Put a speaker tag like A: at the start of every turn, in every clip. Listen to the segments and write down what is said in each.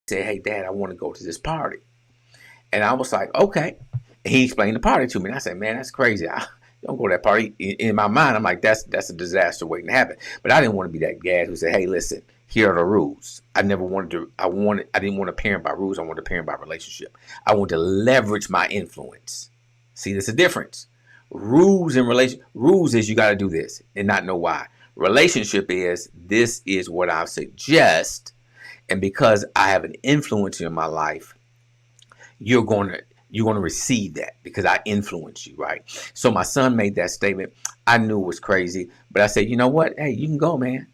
A: said, hey, Dad, I want to go to this party. And I was like, okay. And he explained the party to me. And I said, man, that's crazy. I don't go to that party. In my mind, I'm like, that's a disaster waiting to happen. But I didn't want to be that dad who said, hey, listen, here are the rules. I didn't want to parent by rules. I wanted to parent by relationship. I wanted to leverage my influence. See, there's a difference. Rules is you got to do this and not know why. Relationship is, this is what I suggest. And because I have an influence in my life, you're going to receive that because I influence you, right? So my son made that statement. I knew it was crazy, but I said, you know what? Hey, you can go, man.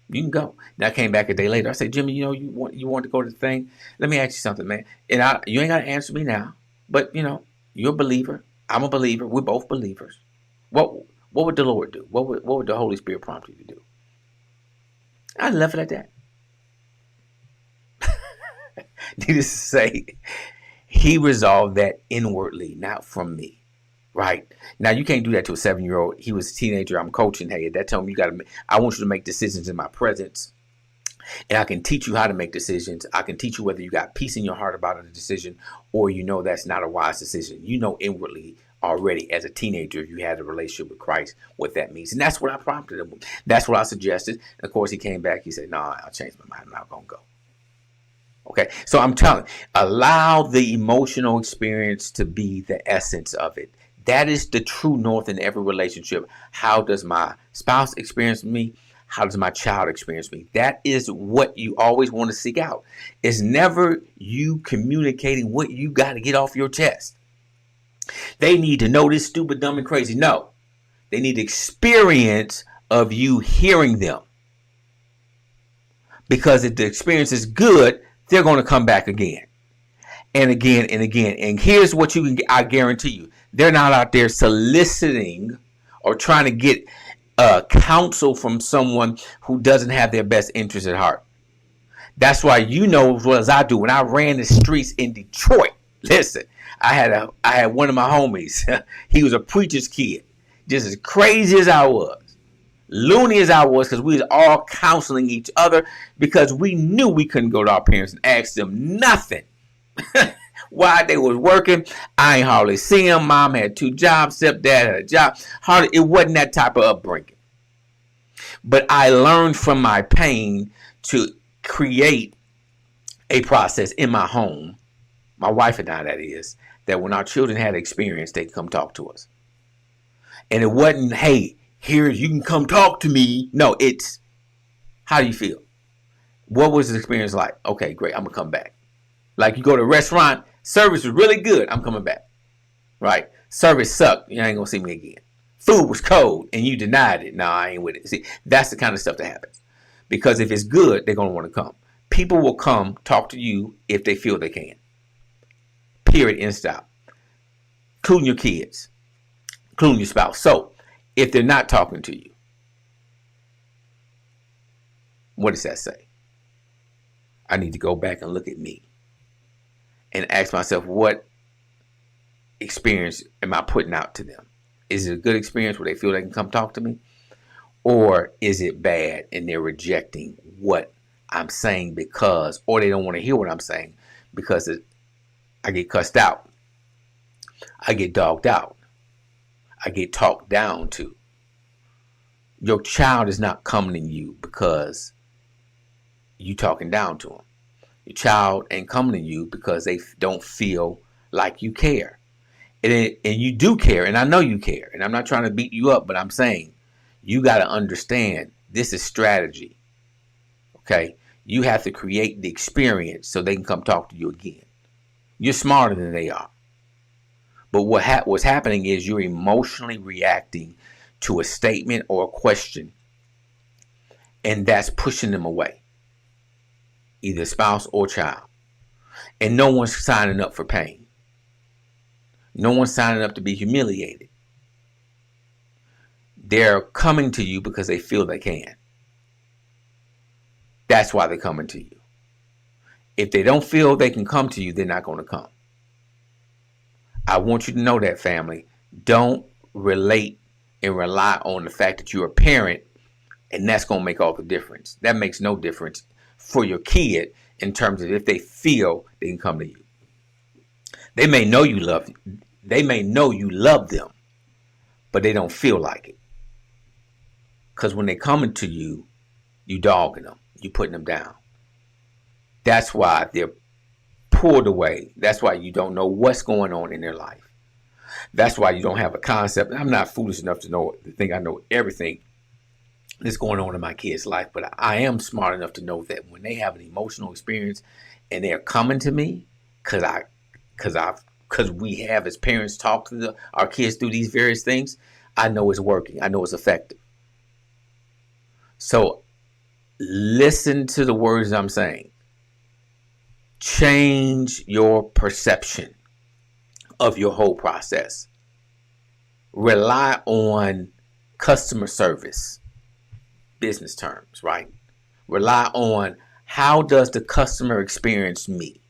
A: You can go. Then I came back a day later. I said, Jimmy, you want to go to the thing? Let me ask you something, man. And you ain't got to answer me now, but you're a believer. I'm a believer. We're both believers. What would the Lord do? What would the Holy Spirit prompt you to do? I left it at that. Needless to say, he resolved that inwardly, not from me. Right now, you can't do that to a 7-year-old. He was a teenager. I'm coaching. Hey, at that time, I want you to make decisions in my presence, and I can teach you how to make decisions. I can teach you whether you got peace in your heart about a decision, or that's not a wise decision. Inwardly already as a teenager, you had a relationship with Christ, what that means, and that's what I prompted him. That's what I suggested. And of course, he came back. He said, "No, I'll change my mind. I'm not gonna go." Okay, so I'm telling you, allow the emotional experience to be the essence of it. That is the true north in every relationship. How does my spouse experience me? How does my child experience me? That is what you always want to seek out. It's never you communicating what you got to get off your chest. They need to know this stupid, dumb, and crazy. No, they need experience of you hearing them. Because if the experience is good, they're going to come back again and again and again. And here's what I guarantee you. They're not out there soliciting or trying to get counsel from someone who doesn't have their best interest at heart. That's why as well as I do. When I ran the streets in Detroit, listen, I had one of my homies. He was a preacher's kid, just as crazy as I was. Loony as I was, because we was all counseling each other because we knew we couldn't go to our parents and ask them nothing. While they was working, I ain't hardly see them. Mom had 2 jobs, stepdad had a job. It wasn't that type of upbringing. But I learned from my pain to create a process in my home, my wife and I, that is, that when our children had experience, they could come talk to us. And it wasn't, hey, here, you can come talk to me. No, it's, how do you feel? What was the experience like? Okay, great, I'm going to come back. Like you go to a restaurant, service was really good, I'm coming back. Right? Service sucked, you ain't going to see me again. Food was cold, and you denied it. No, I ain't with it. See, that's the kind of stuff that happens. Because if it's good, they're going to want to come. People will come talk to you if they feel they can. Period, end stop. Including your kids. Including your spouse. So, if they're not talking to you, what does that say? I need to go back and look at me and ask myself, what experience am I putting out to them? Is it a good experience where they feel they can come talk to me? Or is it bad and they're rejecting what I'm saying or they don't want to hear what I'm saying because I get cussed out. I get dogged out. I get talked down to. Your child is not coming to you because you talking down to them. Your child ain't coming to you because they don't feel like you care. And you do care, and I know you care. And I'm not trying to beat you up, but I'm saying you got to understand this is strategy. Okay? You have to create the experience so they can come talk to you again. You're smarter than they are. But what's happening is you're emotionally reacting to a statement or a question, and that's pushing them away, either spouse or child. And no one's signing up for pain. No one's signing up to be humiliated. They're coming to you because they feel they can. That's why they're coming to you. If they don't feel they can come to you, they're not going to come. I want you to know that, family. Don't relate and rely on the fact that you're a parent and that's going to make all the difference. That makes no difference for your kid in terms of if they feel they can come to you. They may know you love them, but they don't feel like it. Because when they coming to you, you dogging them, you putting them down. That's why they're pulled away. That's why you don't know what's going on in their life. That's why you don't have a concept. I'm not foolish enough to think I know everything that's going on in my kid's life, but I am smart enough to know that when they have an emotional experience and they're coming to me, because we have as parents talked to our kids through these various things, I know it's working. I know it's effective. So listen to the words I'm saying. Change your perception of your whole process. Rely on customer service, business terms, right? Rely on how does the customer experience me?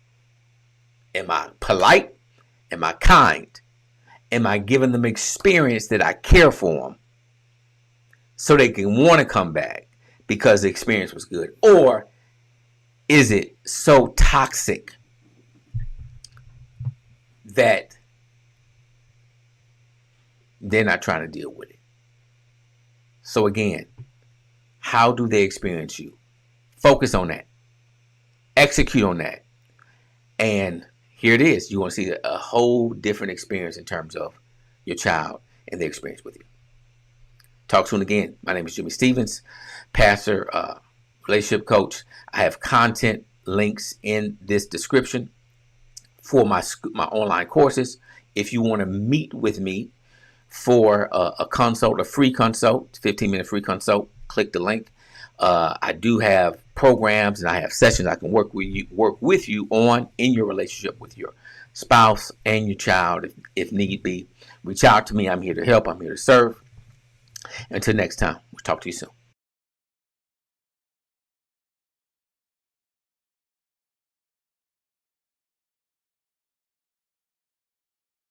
A: Am I polite? Am I kind? Am I giving them experience that I care for them so they can want to come back because the experience was good? Or is it so toxic that they're not trying to deal with it? So again, how do they experience you? Focus on that. Execute on that. And here it is. You want to see a whole different experience in terms of your child and their experience with you. Talk soon again. My name is Jimmy Stevens, pastor, relationship coach. I have content links in this description for my online courses. If you want to meet with me for a consult, a free consult, 15-minute free consult, click the link. I do have programs and I have sessions I can work with you on in your relationship with your spouse and your child if need be. Reach out to me. I'm here to help. I'm here to serve. Until next time, we'll talk to you soon.